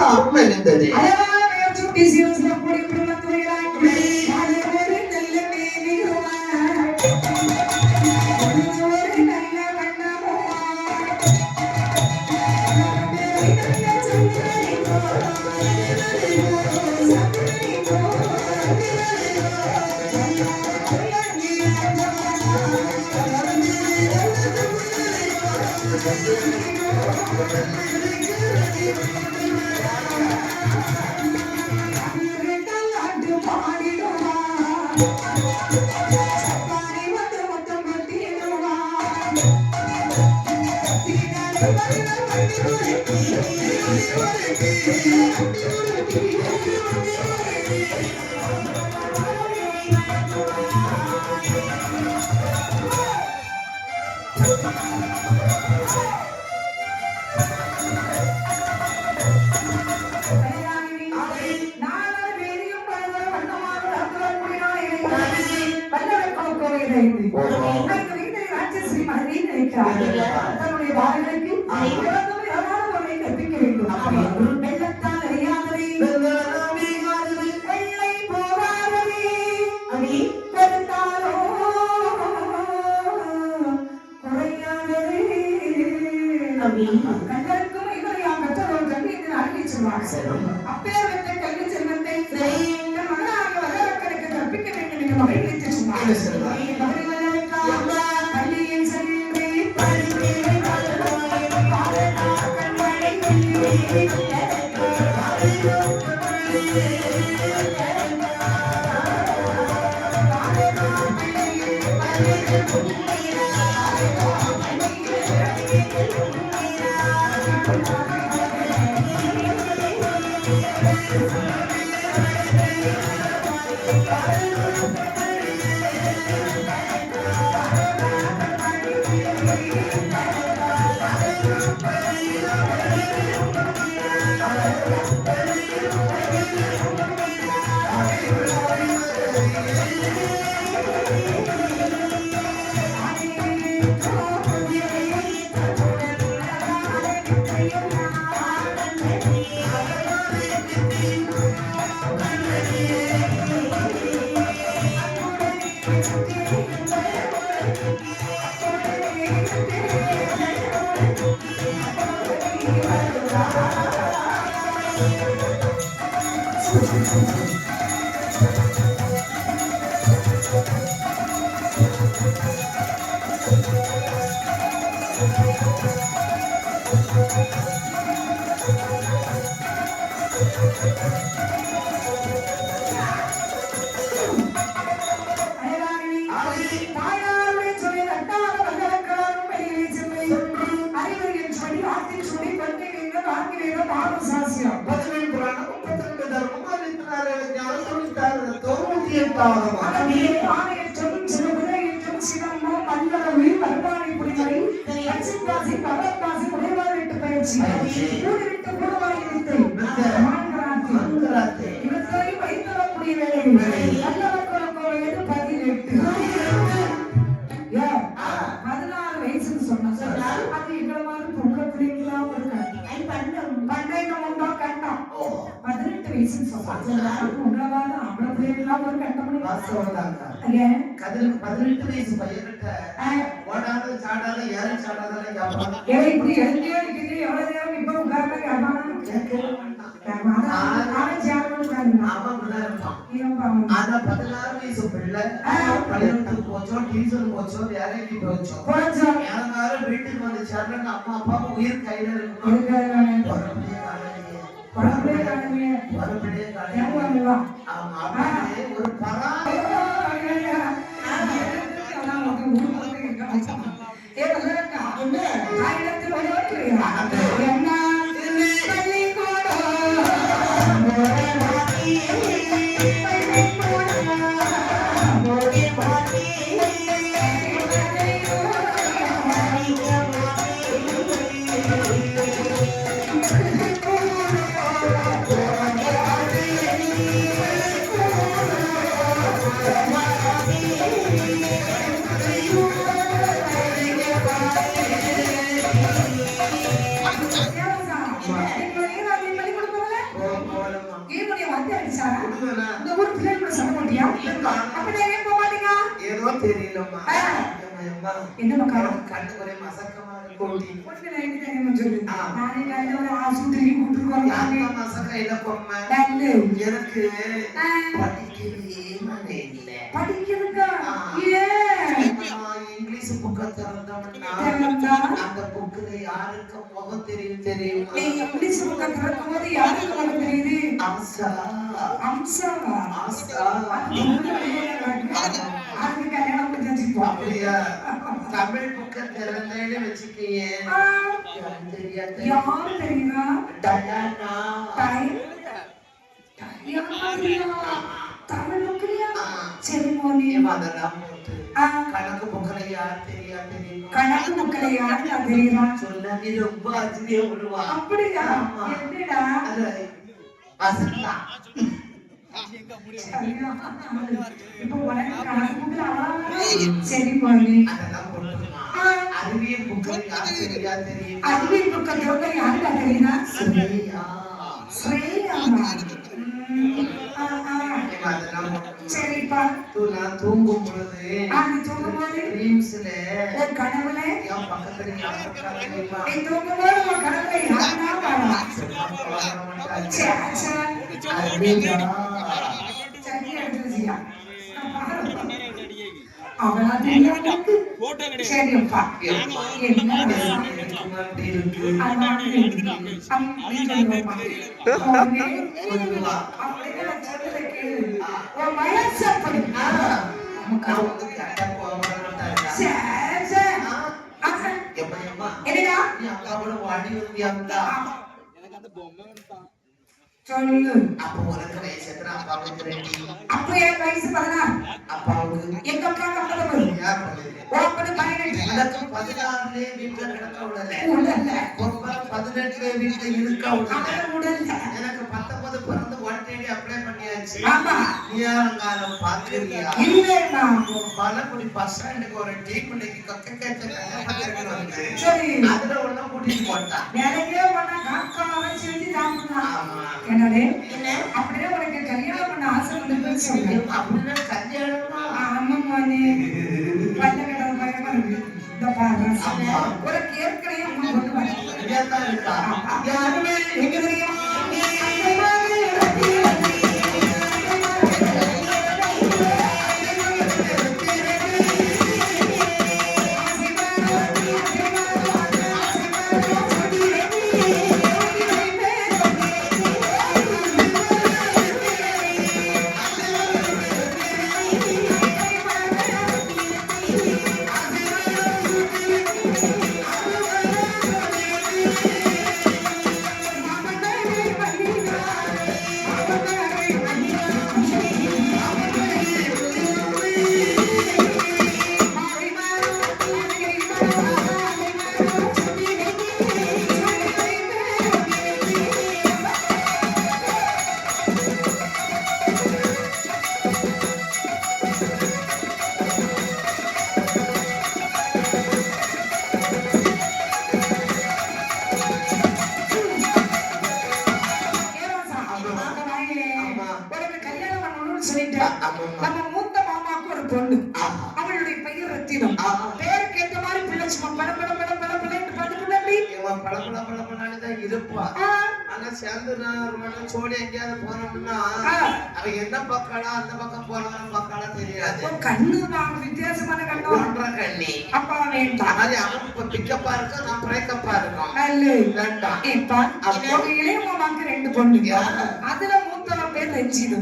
அருமை இருந்தது. வீட்டுக்கு வந்து சேர்ந்தாங்க அம்மா அப்பா உயிர் கையில இருக்கு ஒரு பரா வந்து அடிச்சாரா இந்த ஊர் பிள்ளைங்க கூட சண்டை போட்டியா அப்படி ஏன் போக மாட்டீங்க ஏதோ தெரியலம்மா என்ன மக்கா கண்ணு ஒரே மசக்கமா கோட்டி ஒண்ணு லைன் தெரியுமா சொல்லு நானே காலையில ஒரு ஆஸ்பத்திரிக்கு கூட்டிட்டு போறாங்க மசக்க இல்ல பொம்மை எனக்கு படிக்கவே மனே இல்ல படிக்கிறதுக்கா இங்கிலீஷ் புக்க திறந்தோம்னா அந்த புக்ல யாருக்கு முகம் தெரியும் நீ இங்கிலீஷ் புக்க திறக்கும் போது யாருக்கு முகம் தெரியுது அம்சா அதுக்கு கல்யாணம் முடிஞ்சிருப்போம் அப்படியா தமிழ் புக்க திறந்தேன்னு வச்சுக்கீங்க யாரு தெரியுமா டயானா தமிழ் புக்கலையா சரி மோனி அதெல்லாம் போட்டு கணக்கு புக்கல யார் தெரியும் கணக்கு புக்கல யாரு தெரியுமா சொன்னா நீ ரொம்ப ஆச்சரியம் விடுவா அப்படியா என்னடா வசந்தா இப்போ உனக்கு கணக்கு புக்கல சரி மோனி அதெல்லாம் போட்டுமா அறிவியல் புக்கல யார் தெரியும் அறிவியல் புக்கல யாரு தெரியுமா ஸ்ரேயா சரிப்பா நான் தூங்கும் பொழுது ட்ரீம்ஸ்ல கனவுல என் பக்கத்துல நீ தூங்கும்போது உன் கனவுல யாருன்னா பாடா சரியா எடுத்துச்சியா அவளா தெரியாது சரிப்பா என்ன சொல்லு அப்போ உனக்கு வயசு எத்தனை அப்பாவுக்கு அப்போ என் வயசு 16 அப்பாவுக்கு எங்க அப்பா கம்பளம் ஓப்பன் 18 எனக்கு 16 வீட்டுல கிடக்க விடல 18 வீட்டுல இருக்க விடல எனக்கு 19 பிறந்து ஒன்டேடி அப்ளை பண்ணியாச்சு ஆமா நீயாங்காலம் பாக்குறியா இல்லையா பலபடி பஸ் ஸ்டாண்டுக்கு ஒரு டீம் இன்னைக்கு கக்கக்கேச்ச கல்யாணத்துக்கு வந்து சரி அதுல ஒண்ணு கூட்டிட்டு போட்டா நிறைய பண்ண காக்காவை செஞ்சு சாப்பிடலாம் என்னடே அப்படியே உனக்கு கல்யாணம் பண்ண ஆசை வந்து சொல்லு அப்படின்னா கல்யாணமா ஆமாம்மா நீ பல்ல கடை பயமா இருக்கு இந்த பாரு உனக்கு ஏற்கனவே அம்மா கொண்டு வரேன் யாருமே எங்க தெரியுமா நம்ம மூத்த மாமாவுக்கு ஒரு பொண்ணு அவளுடைய பெயர் ரத்தினம் பேருக்கு ஏத்த மாதிரி பிள்ளை சும்மா பட பட பட பட படன்னு பாத்துக்கிட்டே பட பட பட படன்னு இருப்பா ஆனா சேர்ந்து நான் சோடி எங்கேயாவது போனோம்னா அவ என்ன பக்காளா அந்த பக்கம் போறவங்க பக்காளா தெரியாது கண்ணு வித்தியாசமான கண்ணு ஒன்றரை கண்ணி அப்பா வேண்டாம் அது அவன் இப்ப பிக்கப்பா இருக்கா நான் பிரேக்கப்பா இருக்கோம் வேண்டாம் இப்ப அப்போ இளைய மாமாவுக்கு 2 பொண்ணுங்க அதுல மூத்தவ பேர் ரஞ்சிது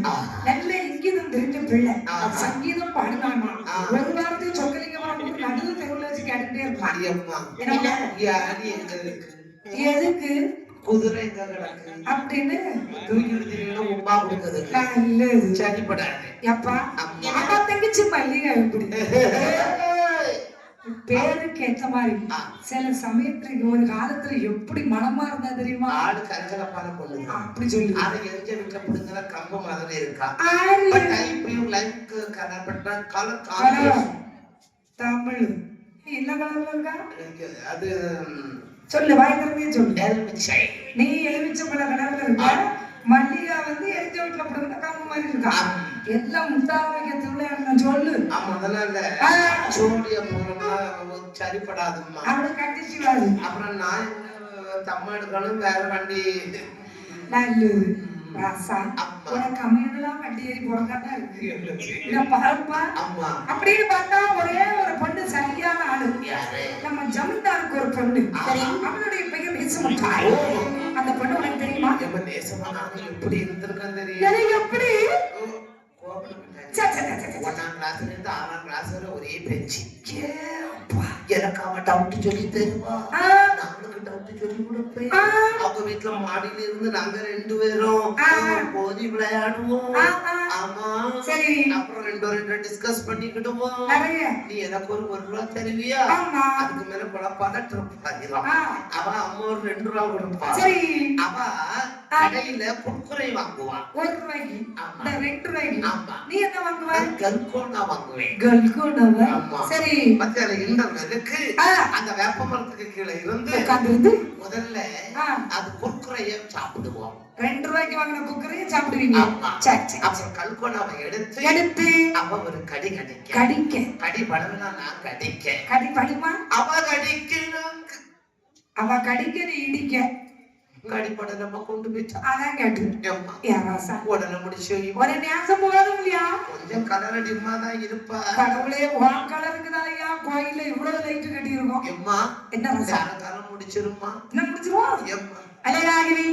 நல்ல இங்கிதம் தெரிஞ்ச பிள்ளை சங்கீதம் பாடுனானா ஒரு வாரத்தை சொக்கலிங்க நடுவு தெருவுல வச்சு கேட்டுட்டே இருப்பான் எதுக்கு குதிரை எங்க கிடக்கு அப்படின்னு தூக்கி உமா கொடுக்குது சரிப்படாது எப்பா அம்மா தங்கச்சி மல்லிகை எப்படி பேருக்கு ஏத்த மாதிரி சில சமயத்துல ஒரு காலத்துல எப்படி மனமா இருந்தா தெரியுமா ஆடு கரகலப்பான பொண்ணு அப்படி சொல்லி அதை எரிஞ்ச வீட்டுல பிடிங்கிற கம்பு மாதிரி இருக்கா தமிழ் என்ன கலர்ல இருக்கா அது சொல்லு வாய் திறந்தே சொல்லு எலுமிச்சை நீ எலுமிச்சை பழ கலர்ல இருக்க மல்லிகா வந்து எரிஞ்ச வீட்டுல பிறந்த காம மாதிரி இருக்கா எல்லாம் முத்தார வைக்க திருவிளையாடு சொல்லு அதனால சோடிய போறோம்னா சரிப்படாதுமா அவளை கட்டிச்சுவாரு அப்புறம் நான் தம்ம எடுக்கணும் வேற வண்டி நல்லது ராசா உனக்கு அமையெல்லாம் வண்டி ஏறி போறதா இருக்கு இத பாருப்பா அப்படின்னு பார்த்தா ஒரே ஒரு பொண்ணு சரியான ஆளு நம்ம ஜமீன்தாருக்கு ஒரு பொண்ணு அவனுடைய பெயர் நேசமட்டாய் அந்த பொண்ணு உனக்கு தெரியுமா நேசமா நான் எப்படி இருந்திருக்கேன் தெரியும் எப்படி ஒன்னாம் கிளாஸ்ல இருந்து 6ஆம் கிளாஸ் வரை ஒரே பெஞ்சு எனக்கு அவன் டவுட் சொல்லி தருவா நானுக்கு டவுட் சொல்லி கொடுப்பேன் அவங்க வீட்டுல மாடியில இருந்து நாங்க 2 பேரும் போதி விளையாடுவோம் ஆமா சரி அப்புறம் 2 டிஸ்கஸ் பண்ணிக்கிடுவோம் நீ எனக்கு ஒரு ரூபா தருவியா அதுக்கு மேல பணப்பாத அவ அம்மா ஒரு 2 ரூபா கொடுப்பா அவ கடையில குர்குரை வாங்குவா 1 ரூபாய்க்கு 2 ரூபாய்க்கு நீ என்ன வாங்குவ கல்கோனா வாங்குவேன் கல்கோனா சரி மத்தியால இண்டர்வெலுக்கு அந்த வேப்ப மரத்துக்கு கீழே இருந்து உட்கார்ந்து முதல்ல அது குர்குரைய சாப்பிடுவோம் 2 ரூபாய்க்கு வாங்குன குர்குரைய சாப்பிடுவீங்க அப்புறம் கல்கோனாவை எடுத்து அவ ஒரு கடிக்க கடி படம்னா நான் கடி படுமா அவ கடிக்க நீ இடிக்க கடிப்பட நம்ம கொண்டு போயிட்டா அதான் கேட்டு உடனே முடிச்சு ஒரு நேசம் போதும் இல்லையா கொஞ்சம் கலர் டிம்மா தான் இருப்பா கடவுளே உன் கலருக்கு தானையா கோயில்ல இவ்வளவு லைட் கட்டி இருக்கோம் எம்மா என்ன காலம் முடிச்சிருமா என்ன முடிச்சிருவோம் எம்மா அலையாகவே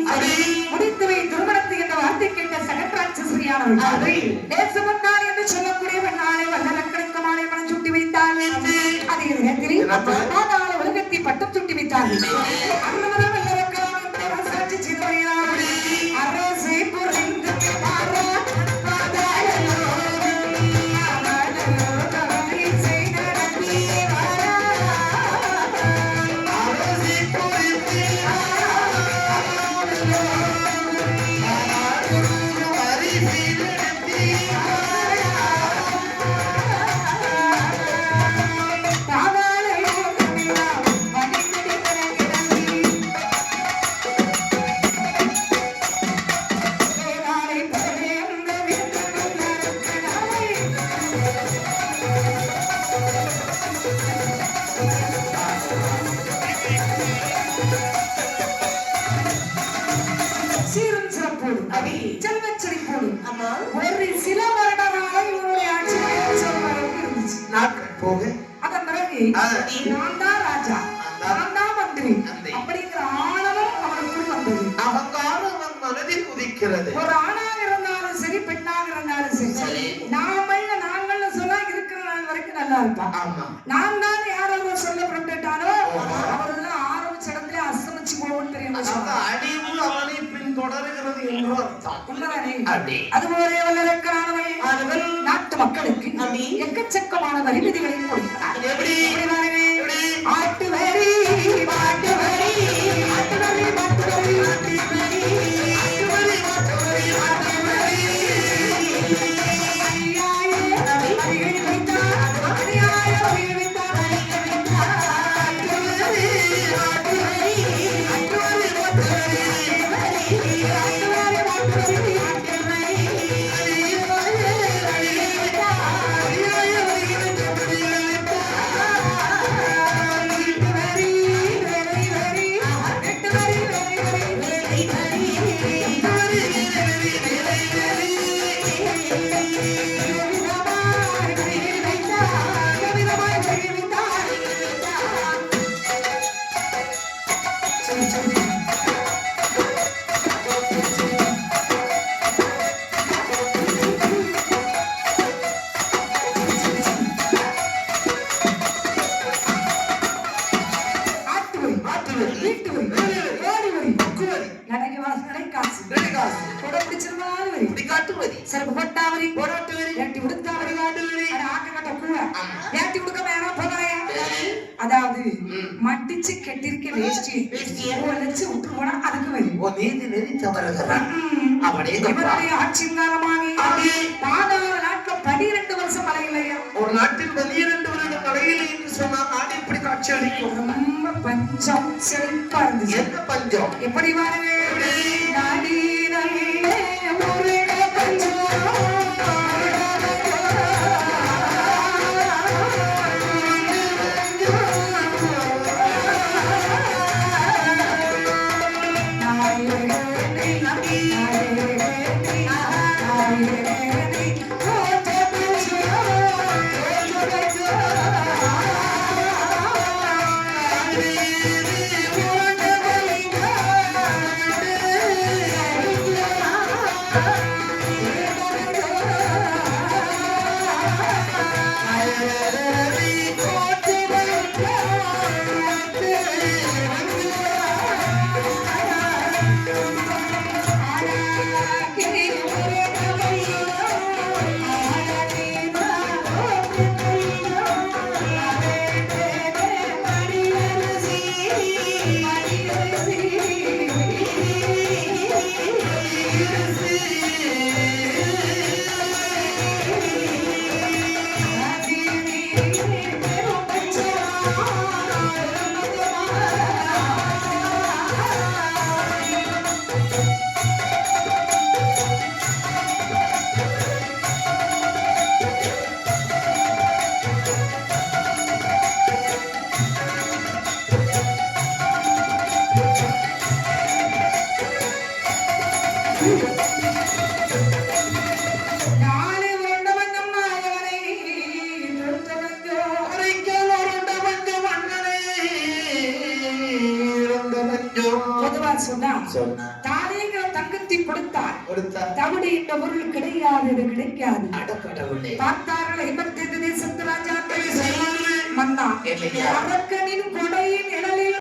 முடித்துவை திருமணத்தை என்ற வார்த்தை கேட்ட சகட்ராட்சஸ்ரீயானவர்கள் நேசமன்னார் என்று சொல்லக்கூடிய பெண்ணாளை வல்ல லக்கணக்கமாலை மனம் சுட்டி வைத்தாள் அதே நேரத்தில் ஆனால உலகத்தை பட்டம் சுட்டி வைத்தார்கள் அன்னமதம் வல்லவர்கள் சாட்சி செய்தவர்களால் அரசை புரிந்து ஒரு சில வருடங்களாக இவருடைய ஆட்சி இருந்துச்சு நாட்கள் போக அதன் பிறகு நான் தான் ராஜா நான் தான் மந்திரி அப்படிங்கிற ஆணவம் அவனுக்குள் வந்தது அவங்காரம் மனதில் குதிக்கிறது ஒரு ஆணாக இருந்தாலும் சரி பெண்ணாக இருந்தாலும் சரி நாங்கள்னு சொன்னா இருக்கிற நாள் வரைக்கும் நல்லா இருப்பான் நான் தான் யாராவது சொல்லப்பட்டுட்டானோ அவர்தான் ஆரம்பிச்ச இடத்துல அஸ்தமிச்சு போவோம்னு தெரியும் அடிவு அவனை பின் தொடர்கிறது என்று அர்த்தம் உண்மைதானே அதுபோல வல்லரக்கானவன் நாட்டு மக்களுக்கு எக்கச்சக்கமான வரி விதிகளை கொடுக்கிறார் எப்படி ஆட்டு வரி பாட்டு வரி ஆட்டு வரி பாட்டு வரி ஆட்டு வரி பாட்டு வரி ஆட்டு வரி அநியாய வரிகளை வைத்தார் அநியாய வரிகளை வைத்தார் ஆட்டு வரி ஆட்டு வரி ஆட்டு வரி பாட்டு வரி ஆட்டு வரி பாட்டு வரி அதாவது மட்டிச்சு கெட்டிருக்க வேஷ்டி வச்சு விட்டு போனா அதுக்கு நாட்டுல 12 வருஷம் மழையிலையா ஒரு நாட்டில் 12 வருடம் மழையில்லை என்று சொன்னா நாடு இப்படி காட்சி அளிக்கும் ரொம்ப பஞ்சம் செழிப்பா இருந்துச்சு என்ன பஞ்சம் எப்படி பாருங்க நாடி சொன்னா தானேங்கிற தங்கத்தை கொடுத்தார். கொடுத்தா தவிடு என்ற பொருள் கிடையாது, இது கிடைக்காது. அடக்கடவுளே பார்த்தார்கள் 85 தேசத்து ராஜா மன்னா இல்லையா? அரக்கனின் கொடையின் நிழலில்